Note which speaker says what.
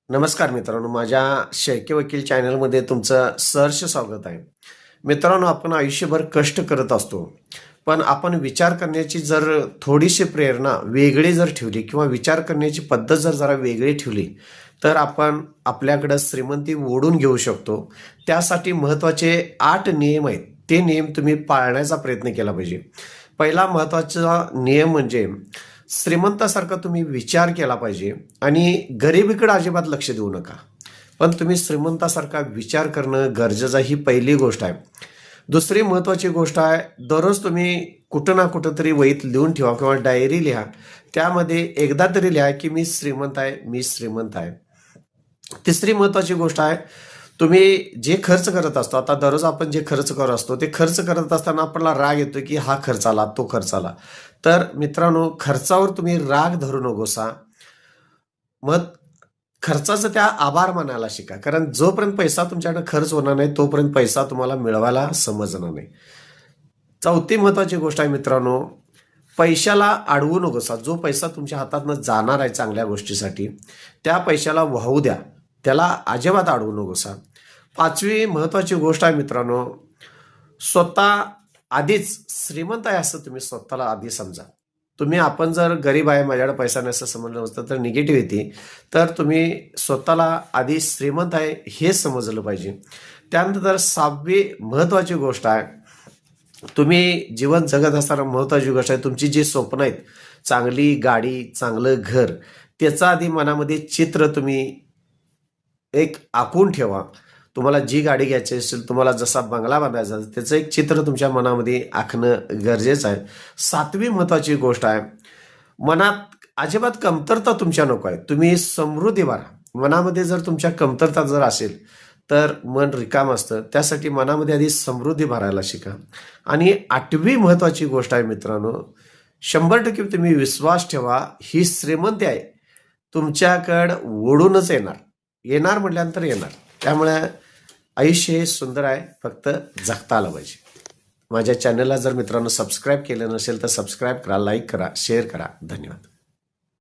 Speaker 1: नमस्कार मित्रांनो, माझ्या शेळके वकील चॅनलमध्ये तुमचं सहर्ष स्वागत आहे. मित्रांनो, आपण आयुष्यभर कष्ट करत असतो, पण आपण विचार करण्याची जर थोडीशी प्रेरणा वेगळी जर ठेवली किंवा विचार करण्याची पद्धत जरा वेगळी ठेवली, तर आपण आपल्याकडं श्रीमंती ओढून घेऊ शकतो. त्यासाठी महत्त्वाचे 8 नियम आहेत. ते नियम तुम्ही पाळण्याचा प्रयत्न केला पाहिजे. पहिला महत्त्वाचा नियम म्हणजे श्रीमंतासारखा तुम्ही विचार केला पाहिजे आणि गरिबीकडे अजिबात लक्ष देऊ नका. पण तुम्ही श्रीमंतासारखा विचार करणं गरजेचं ही पहिली गोष्ट आहे. दुसरी महत्त्वाची गोष्ट आहे, दररोज तुम्ही कुठं ना कुठं तरी वहीत लिहून ठेवा किंवा डायरी लिहा. त्यामध्ये एकदा तरी लिहा की मी श्रीमंत आहे, मी श्रीमंत आहे. तिसरी महत्त्वाची गोष्ट आहे, तुम्ही जे खर्च करत असतो, आता दररोज आपण जे खर्च करत असतो, ते खर्च करत असताना आपल्याला राग येतो की हा खर्च आला, तो खर्च आला. तर मित्रांनो, खर्चावर तुम्ही राग धरू नकोसा. मग खर्चाचं त्या आभार मानायला शिका. कारण जोपर्यंत पैसा तुमच्याकडे खर्च होणार नाही, तोपर्यंत पैसा तुम्हाला मिळवायला समजणार नाही. चौथी महत्त्वाची गोष्ट आहे मित्रांनो, पैशाला अडवू नकोसा. जो पैसा तुमच्या हातातनं जाणार आहे चांगल्या गोष्टीसाठी, त्या पैशाला वाहू द्या. त्याला अजिबात अडवू नकोसा. पाचवी महत्त्वाची गोष्ट आहे मित्रांनो, स्वतः आधीच श्रीमंत आहे असं तुम्ही स्वतःला आधी समजा. आपण जर गरीब आहे, माझ्याकडे पैसा नाही असं समजलं नसतं तर निगेटिव्हिटी. तर तुम्ही स्वतःला आधी श्रीमंत आहे हे समजलं पाहिजे. त्यानंतर 6वी महत्त्वाची गोष्ट आहे, तुम्ही जीवन जगत असताना महत्त्वाची गोष्ट आहे, तुमची जी स्वप्न आहेत, चांगली गाडी, चांगलं घर, त्याचं आधी मनामध्ये चित्र तुम्ही एक आखून ठेवा. तुम्हाला जी गाडी घ्यायची असेल, तुम्हाला जसा बंगला बांधायचा असेल, त्याचं एक चित्र तुमच्या मनामध्ये आखणं गरजेचं आहे. 7वी महत्त्वाची गोष्ट आहे, मनात अजिबात कमतरता तुमच्या नको आहे. तुम्ही समृद्धी भरा. मनामध्ये जर तुमच्या कमतरता जर असेल, तर मन रिकाम असतं. त्यासाठी मनामध्ये आधी समृद्धी भरायला शिका. आणि 8वी महत्त्वाची गोष्ट आहे मित्रांनो, 100% तुम्ही विश्वास ठेवा, ही श्रीमंती आहे तुमच्याकडं ओढूनच येणार. येणार म्हटल्यानंतर येणार. त्यामुळे आयुष्य हे सुंदर आहे, फक्त जगता आलं पाहिजे. माझ्या चॅनलला जर मित्रांनो सबस्क्राईब केलं नसेल तर सबस्क्राईब करा, लाईक करा, शेअर करा. धन्यवाद.